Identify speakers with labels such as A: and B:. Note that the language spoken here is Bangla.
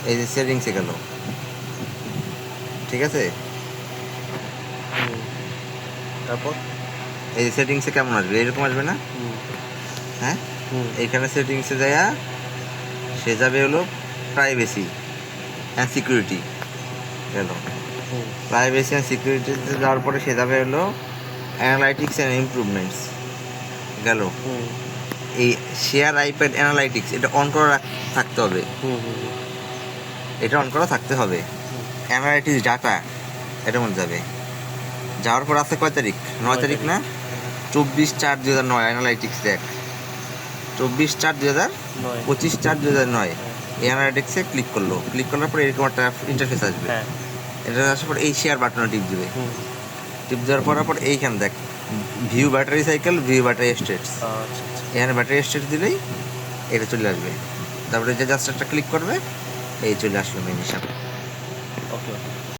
A: এই যে সেটিংসে গেল, ঠিক আছে?
B: তারপর
A: এই যে সেটিংসে কেমন আসবে, এরকম আসবে না? হ্যাঁ, এইখানে সেটিংসে যাইয়া সে যাবে হলো প্রাইভেসি অ্যান্ড সিকিউরিটি গেল। প্রাইভেসি অ্যান্ড সিকিউরিটিতে যাওয়ার পরে সে যাবে হলো অ্যানালাইটিক্স অ্যান্ড ইমপ্রুভমেন্টস গেল। এই শেয়ার আইপ্যাড অ্যানালাইটিক্স এটা অন করা থাকতে হবে, এটা অন করা থাকতে হবে। অ্যানালাইটিক্স ডাটা এটার মধ্যে যাবে। যাওয়ার পর আছে কয় তারিখ? 9 তারিখ না? 24/4/2009 অ্যানালাইটিক্স দেখ, 24/4/2000, 25/4/2009 এই অ্যানালাইটিক্সে ক্লিক করলো। ক্লিক করার পরে এরকম একটা ইন্টারফেস আসবে। এটা আসার পর এই শেয়ার বাটনে টিপ দিবে। টিপ দেওয়ার পর এইখানে দেখ view battery cycle, view battery states, এখানে ব্যাটারি স্টেটস দিলেই এটা চলে আসবে। তারপরে যে জাস্ট একটা ক্লিক করবে, এই চলে আসলো মেন হিসাবে।